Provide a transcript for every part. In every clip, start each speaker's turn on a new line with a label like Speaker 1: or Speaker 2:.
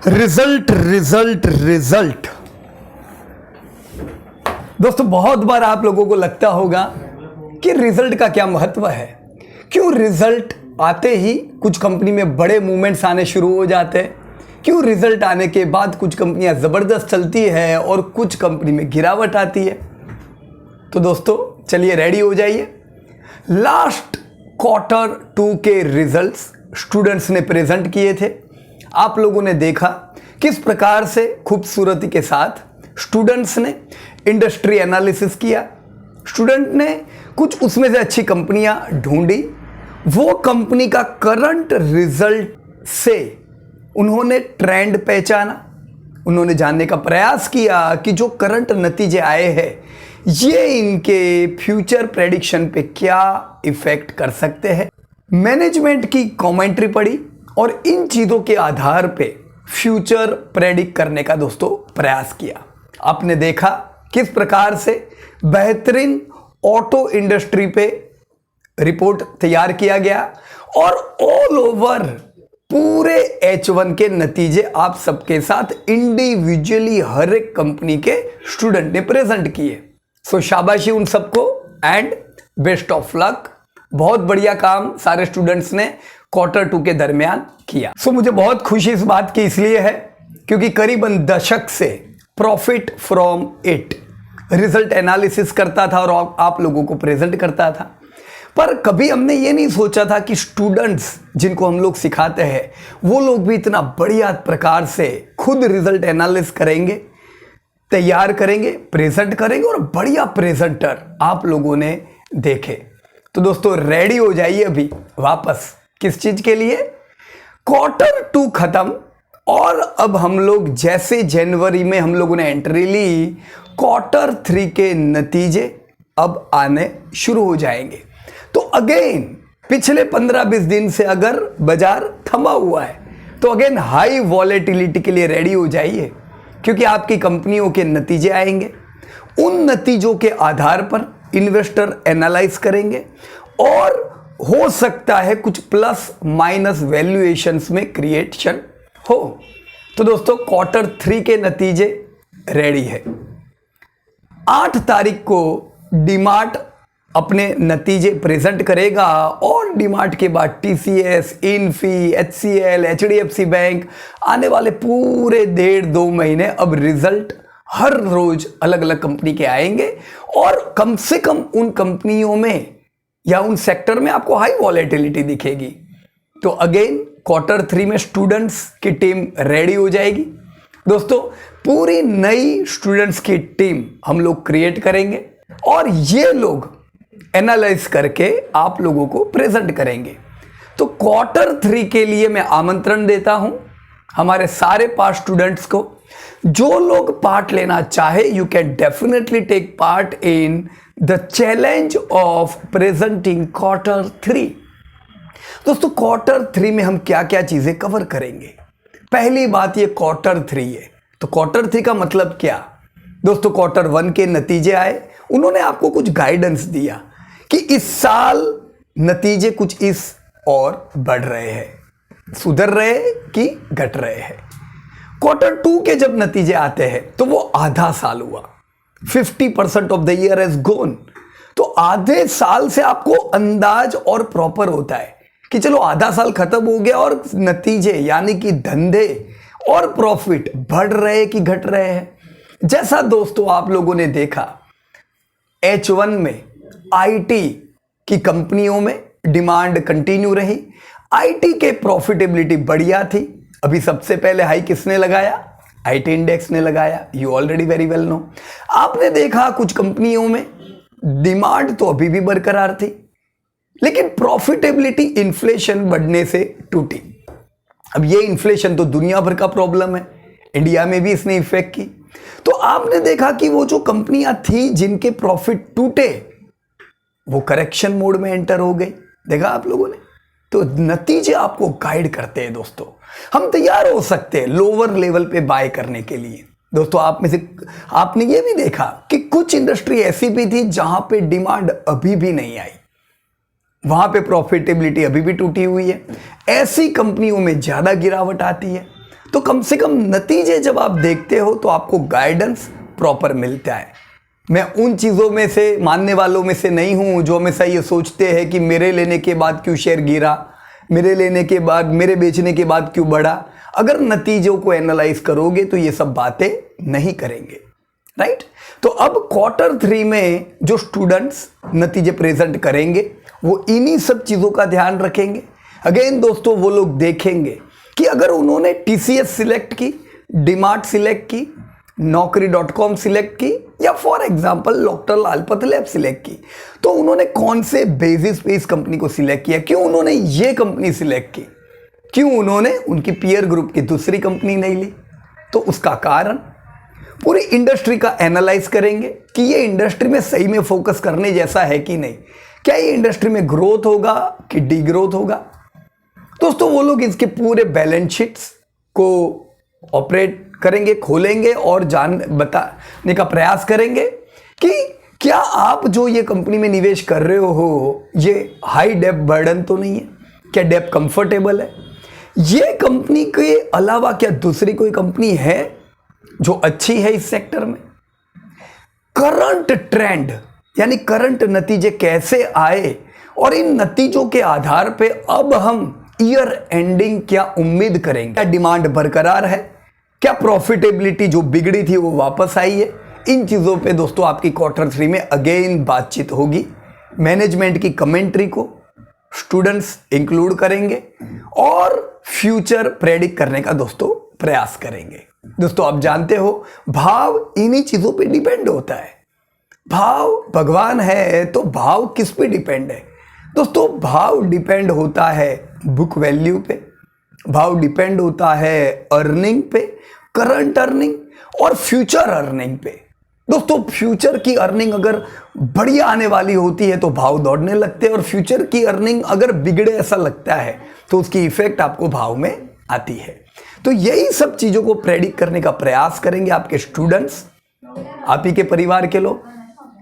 Speaker 1: Result result result. दोस्तों, बहुत बार आप लोगों को लगता होगा कि रिजल्ट का क्या महत्व है, क्यों रिजल्ट आते ही कुछ कंपनी में बड़े मूवमेंट्स आने शुरू हो जाते हैं, क्यों रिजल्ट आने के बाद कुछ कंपनियां ज़बरदस्त चलती है और कुछ कंपनी में गिरावट आती है। तो दोस्तों चलिए रेडी हो जाइए। लास्ट क्वार्टर 2 के रिजल्ट्स स्टूडेंट्स ने प्रेजेंट किए थे। आप लोगों ने देखा किस प्रकार से खूबसूरती के साथ स्टूडेंट्स ने इंडस्ट्री एनालिसिस किया। स्टूडेंट ने कुछ उसमें से अच्छी कंपनियां ढूंढी, वो कंपनी का करंट रिजल्ट से उन्होंने ट्रेंड पहचाना, उन्होंने जानने का प्रयास किया कि जो करंट नतीजे आए हैं ये इनके फ्यूचर प्रेडिक्शन पे क्या इफेक्ट कर सकते हैं। मैनेजमेंट की कमेंट्री पढ़ी और इन चीज़ों के आधार पे फ्यूचर प्रेडिक्ट करने का दोस्तों प्रयास किया। आपने देखा किस प्रकार से बेहतरीन ऑटो इंडस्ट्री पे रिपोर्ट तैयार किया गया और ऑल ओवर पूरे H1 के नतीजे आप सबके साथ इंडिविजुअली हर एक कंपनी के स्टूडेंट ने प्रेजेंट किए। सो शाबाशी उन सबको एंड बेस्ट ऑफ लक। बहुत बढ़िया काम सारे स्टूडेंट्स ने क्वार्टर 2 के दरमियान किया। सो मुझे बहुत खुशी इस बात की इसलिए है क्योंकि करीबन दशक से profit from it result analysis करता था और आप लोगों को प्रेजेंट करता था, पर कभी हमने ये नहीं सोचा था कि स्टूडेंट्स जिनको हम लोग सिखाते हैं वो लोग भी इतना बढ़िया प्रकार से खुद रिजल्ट एनालिसिस करेंगे, तैयार करेंगे, प्रेजेंट करेंगे और बढ़िया प्रेजेंटर आप लोगों ने देखे। तो दोस्तों रेडी हो जाइए अभी वापस किस चीज के लिए, क्वार्टर 2 खत्म और अब हम लोग जैसे जनवरी में हम लोगों ने एंट्री ली, क्वार्टर 3 के नतीजे अब आने शुरू हो जाएंगे। तो अगेन पिछले 15-20 दिन से अगर बाजार थमा हुआ है तो अगेन हाई वॉलेटिलिटी के लिए रेडी हो जाइए क्योंकि आपकी कंपनियों के नतीजे आएंगे। उन नतीजों के आधार पर इन्वेस्टर एनालाइज करेंगे और हो सकता है कुछ प्लस माइनस वैल्यूएशंस में क्रिएशन हो। तो दोस्तों क्वार्टर 3 के नतीजे रेडी है। 8 तारीख को डीमार्ट अपने नतीजे प्रेजेंट करेगा और डीमार्ट के बाद TCS, Infy, HCL, HDFC bank आने वाले पूरे 1.5-2 महीने अब रिजल्ट हर रोज अलग अलग कंपनी के आएंगे और कम से कम उन कंपनियों में या उन सेक्टर में आपको हाई वॉलेटिलिटी दिखेगी। तो अगेन क्वार्टर 3 में स्टूडेंट्स की टीम रेडी हो जाएगी। दोस्तों पूरी नई स्टूडेंट्स की टीम हम लोग क्रिएट करेंगे और ये लोग एनालाइज करके आप लोगों को प्रेजेंट करेंगे। तो क्वार्टर 3 के लिए मैं आमंत्रण देता हूं हमारे सारे पास स्टूडेंट्स को। जो लोग पार्ट लेना चाहे you can definitely take part in the challenge of presenting quarter 3। दोस्तों क्वार्टर 3 में हम क्या क्या चीजें कवर करेंगे। पहली बात ये क्वार्टर 3 है, तो क्वार्टर 3 का मतलब क्या। दोस्तों क्वार्टर 1 के नतीजे आए, उन्होंने आपको कुछ गाइडेंस दिया कि इस साल नतीजे कुछ इस और बढ़ रहे हैं, सुधर रहे कि घट रहे हैं। क्वार्टर 2 के जब नतीजे आते हैं तो वो आधा साल हुआ, 50% of the year has gone. तो आधे साल से आपको अंदाज और प्रॉपर होता है कि चलो आधा साल खत्म हो गया और नतीजे यानी कि धंधे और प्रॉफिट बढ़ रहे कि घट रहे हैं। जैसा दोस्तों आप लोगों ने देखा H1 में IT की कंपनियों में डिमांड कंटिन्यू रही, IT के प्रॉफिटेबिलिटी बढ़िया थी। अभी सबसे पहले हाई किसने लगाया, IT इंडेक्स ने लगाया, you already very well know. आपने देखा कुछ कंपनियों में डिमांड तो अभी भी बरकरार थी लेकिन प्रॉफिटेबिलिटी इन्फ्लेशन बढ़ने से टूटी। अब ये इन्फ्लेशन तो दुनिया भर का प्रॉब्लम है, इंडिया में भी इसने इफेक्ट की। तो आपने देखा कि वो जो कंपनियां थी जिनके प्रॉफिट टूटे वो करेक्शन मोड में एंटर हो गई। देखा आप लोगों ने। तो नतीजे आपको गाइड करते हैं दोस्तों। हम तैयार हो सकते हैं लोअर लेवल पे बाय करने के लिए। दोस्तों आप में से आपने ये भी देखा कि कुछ इंडस्ट्री ऐसी भी थी जहां पे डिमांड अभी भी नहीं आई, वहां पे प्रॉफिटेबिलिटी अभी भी टूटी हुई है। ऐसी कंपनियों में ज्यादा गिरावट आती है। तो कम से कम नतीजे जब आप देखते हो तो आपको गाइडेंस प्रॉपर मिलता है। मैं उन चीज़ों में से, मानने वालों में से नहीं हूं जो हमेशा ये सोचते हैं कि मेरे लेने के बाद क्यों शेयर गिरा, मेरे लेने के बाद, मेरे बेचने के बाद क्यों बढ़ा। अगर नतीजों को एनालाइज करोगे तो ये सब बातें नहीं करेंगे, राइट। तो अब Q3 में जो स्टूडेंट्स नतीजे प्रेजेंट करेंगे वो इन्हीं सब चीज़ों का ध्यान रखेंगे। अगेन दोस्तों, वो लोग देखेंगे कि अगर उन्होंने TCS सिलेक्ट की, डीमार्ट सिलेक्ट की, Naukri.com सिलेक्ट की, या for example doctor Lal Path lab select की, तो उन्होंने कौन से बेसिस पे इस कंपनी को सिलेक्ट किया, क्यों उन्होंने ये कंपनी सिलेक्ट की, क्यों उन्होंने उनकी पीयर ग्रुप की दूसरी कंपनी नहीं ली। तो उसका कारण पूरी इंडस्ट्री का एनालाइज करेंगे कि ये इंडस्ट्री में सही में फोकस करने जैसा है कि नहीं, क्या ये इंडस्ट्री में ग्रोथ होगा कि डी ग्रोथ होगा। दोस्तों, वो लोग इसके पूरे बैलेंस शीट्स को ऑपरेट करेंगे, खोलेंगे और बताने का प्रयास करेंगे कि क्या आप जो ये कंपनी में निवेश कर रहे हो ये हाई डेप बर्डन तो नहीं है, क्या डेप कंफर्टेबल है, ये कंपनी के अलावा क्या दूसरी कोई कंपनी है जो अच्छी है इस सेक्टर में। करंट ट्रेंड यानी करंट नतीजे कैसे आए और इन नतीजों के आधार पे अब हम ईयर एंडिंग क्या उम्मीद करेंगे, क्या डिमांड बरकरार है, क्या प्रॉफिटेबिलिटी जो बिगड़ी थी वो वापस आई है। इन चीज़ों पे दोस्तों आपकी Q3 में अगेन बातचीत होगी। मैनेजमेंट की कमेंट्री को स्टूडेंट्स इंक्लूड करेंगे और फ्यूचर प्रेडिक्ट करने का दोस्तों प्रयास करेंगे। दोस्तों, आप जानते हो भाव इन्हीं चीज़ों पे डिपेंड होता है। भाव भगवान है तो भाव किस पे डिपेंड है दोस्तों? भाव डिपेंड होता है बुक वैल्यू पे, भाव डिपेंड होता है अर्निंग पे, करंट अर्निंग और फ्यूचर अर्निंग पे। दोस्तों, फ्यूचर की अर्निंग अगर बढ़िया आने वाली होती है तो भाव दौड़ने लगते हैं, और फ्यूचर की अर्निंग अगर बिगड़े ऐसा लगता है तो उसकी इफेक्ट आपको भाव में आती है। तो यही सब चीज़ों को प्रेडिक्ट करने का प्रयास करेंगे आपके स्टूडेंट्स, आप ही के परिवार के लोग,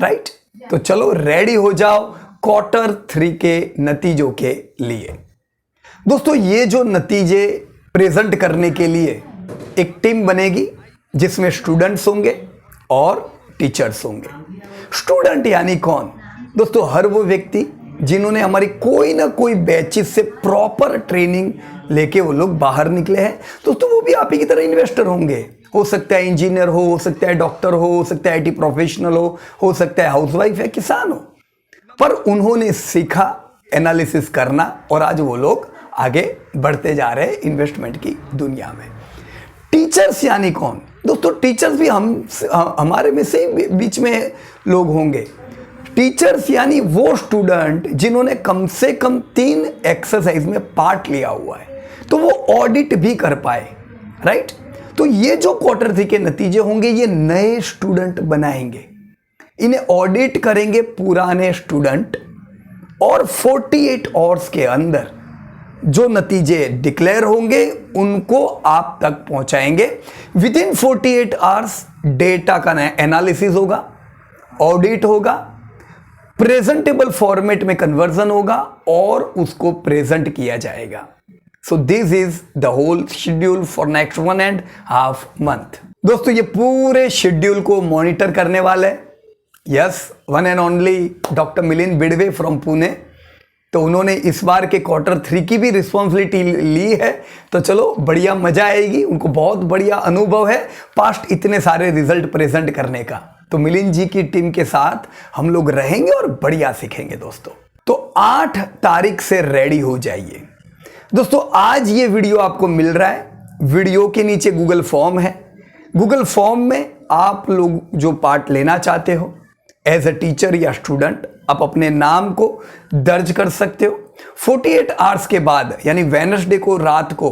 Speaker 1: राइट। तो चलो रेडी हो जाओ Q3 के नतीजों के लिए। दोस्तों, ये जो नतीजे प्रेजेंट करने के लिए एक टीम बनेगी जिसमें स्टूडेंट्स होंगे और टीचर्स होंगे। स्टूडेंट यानी कौन दोस्तों? हर वो व्यक्ति जिन्होंने हमारी कोई ना कोई बैचेस से प्रॉपर ट्रेनिंग लेके वो लोग बाहर निकले हैं। दोस्तों, वो भी आप ही की तरह इन्वेस्टर होंगे। हो सकता है इंजीनियर हो सकता है डॉक्टर हो सकता है IT प्रोफेशनल हो सकता है हाउसवाइफ है, किसान हो, पर उन्होंने सीखा एनालिसिस करना और आज वो लोग आगे बढ़ते जा रहे हैं इन्वेस्टमेंट की दुनिया में। टीचर्स यानी कौन दोस्तों? टीचर्स भी हमारे में से बीच में लोग होंगे। टीचर्स यानी वो स्टूडेंट जिन्होंने कम से कम 3 एक्सरसाइज में पार्ट लिया हुआ है तो वो ऑडिट भी कर पाए, राइट। तो ये जो Q3 के नतीजे होंगे ये नए स्टूडेंट बनाएंगे, इन्हें ऑडिट करेंगे पुराने स्टूडेंट, और 48 आवर्स के अंदर जो नतीजे डिक्लेयर होंगे उनको आप तक पहुंचाएंगे। विद इन 48 आवर्स डेटा का एनालिसिस होगा, ऑडिट होगा, प्रेजेंटेबल फॉर्मेट में कन्वर्जन होगा और उसको प्रेजेंट किया जाएगा। So this is the whole schedule for next 1.5 month। दोस्तों, ये पूरे शेड्यूल को मॉनिटर करने वाले yes one and only doctor Milind Bidwe from Pune. तो उन्होंने इस बार के Q3 की भी रिस्पॉन्सिबिलिटी ली है। तो चलो बढ़िया, मजा आएगी। उनको बहुत बढ़िया अनुभव है पास्ट इतने सारे रिजल्ट प्रेजेंट करने का। तो मिलिंद जी की टीम के साथ हम लोग रहेंगे और बढ़िया सीखेंगे दोस्तों। तो 8 तारीख से रेडी हो जाइए दोस्तों। आज ये वीडियो आपको मिल रहा है, वीडियो के नीचे गूगल फॉर्म है। गूगल फॉर्म में आप लोग जो पार्ट लेना चाहते हो एज अ टीचर या स्टूडेंट, आप अपने नाम को दर्ज कर सकते हो। 48 आवर्स के बाद यानी वेडनेसडे को रात को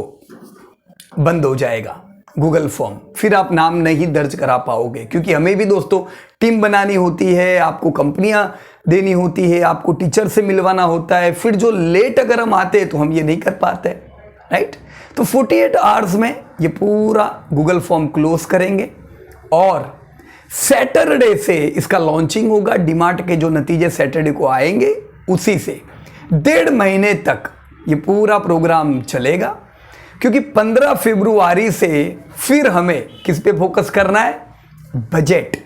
Speaker 1: बंद हो जाएगा गूगल फॉर्म, फिर आप नाम नहीं दर्ज करा पाओगे, क्योंकि हमें भी दोस्तों टीम बनानी होती है, आपको कंपनियां देनी होती है, आपको टीचर से मिलवाना होता है। फिर जो लेट अगर हम आते हैं तो हम ये नहीं कर पाते, राइट। तो 48 आवर्स में ये पूरा गूगल फॉर्म क्लोज करेंगे और सैटरडे से इसका लॉन्चिंग होगा। डीमार्ट के जो नतीजे सैटरडे को आएंगे उसी से 1.5 महीने तक ये पूरा प्रोग्राम चलेगा। क्योंकि 15 फरवरी से फिर हमें किस पे फोकस करना है? बजट।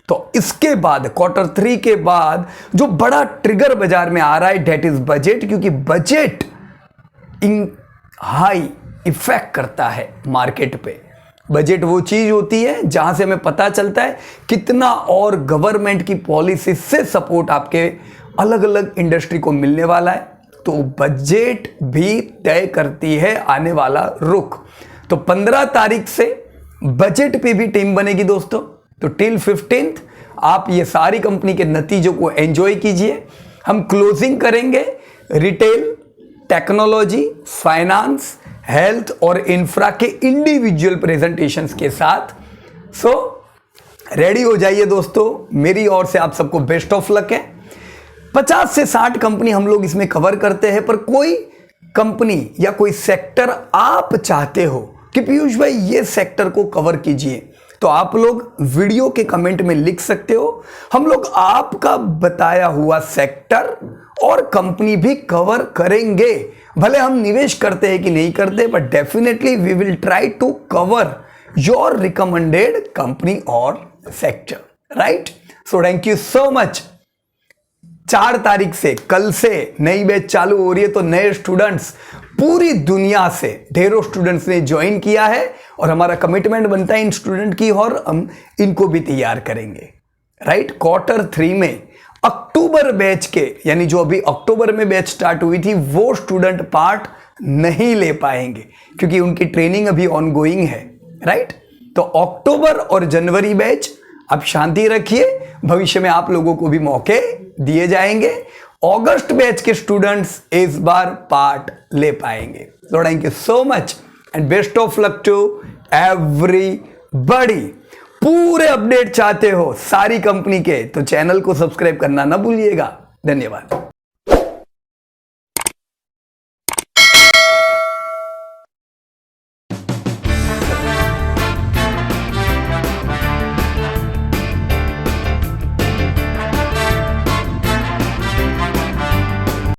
Speaker 1: तो इसके बाद Q3 के बाद जो बड़ा ट्रिगर बाजार में आ रहा है डेट इज बजट, क्योंकि बजट इन हाई इफेक्ट करता है मार्केट पे। बजट वो चीज होती है जहां से हमें पता चलता है कितना और गवर्नमेंट की पॉलिसी से सपोर्ट आपके अलग अलग इंडस्ट्री को मिलने वाला है। तो बजट भी तय करती है आने वाला रुख। तो 15 तारीख से बजट पे भी टीम बनेगी दोस्तों। तो टिल 15 आप ये सारी कंपनी के नतीजों को एंजॉय कीजिए। हम क्लोजिंग करेंगे रिटेल, टेक्नोलॉजी, फाइनेंस, हेल्थ और इंफ्रा के इंडिविजुअल प्रेजेंटेशंस के साथ। सो रेडी हो जाइए दोस्तों। मेरी ओर से आप सबको बेस्ट ऑफ लक है। 50 से 60 कंपनी हम लोग इसमें कवर करते हैं, पर कोई कंपनी या कोई सेक्टर आप चाहते हो कि पीयूष भाई ये सेक्टर को कवर कीजिए, तो आप लोग वीडियो के कमेंट में लिख सकते हो। हम लोग आपका बताया हुआ सेक्टर और कंपनी भी कवर करेंगे। भले हम निवेश करते हैं कि नहीं करते, but definitely we will try to cover your recommended company और sector, right? So thank you so much. 4 तारीख से, कल से नई बैच चालू हो रही है। तो नए स्टूडेंट्स पूरी दुनिया से ढेरों स्टूडेंट्स ने ज्वाइन किया है और हमारा कमिटमेंट बनता है इन स्टूडेंट की, और हम इनको भी तैयार करेंगे, राइट? Q3 में अक्टूबर बैच के, यानी जो अभी अक्टूबर में बैच स्टार्ट हुई थी, वो स्टूडेंट पार्ट नहीं ले पाएंगे क्योंकि उनकी ट्रेनिंग अभी ऑनगोइंग है, राइट? तो अक्टूबर और जनवरी बैच आप शांति रखिए, भविष्य में आप लोगों को भी मौके दिए जाएंगे। अगस्त बैच के स्टूडेंट्स इस बार पार्ट ले पाएंगे। तो thank you so much and best of luck to everybody. पूरे अपडेट चाहते हो सारी कंपनी के, तो चैनल को सब्सक्राइब करना ना भूलिएगा। धन्यवाद।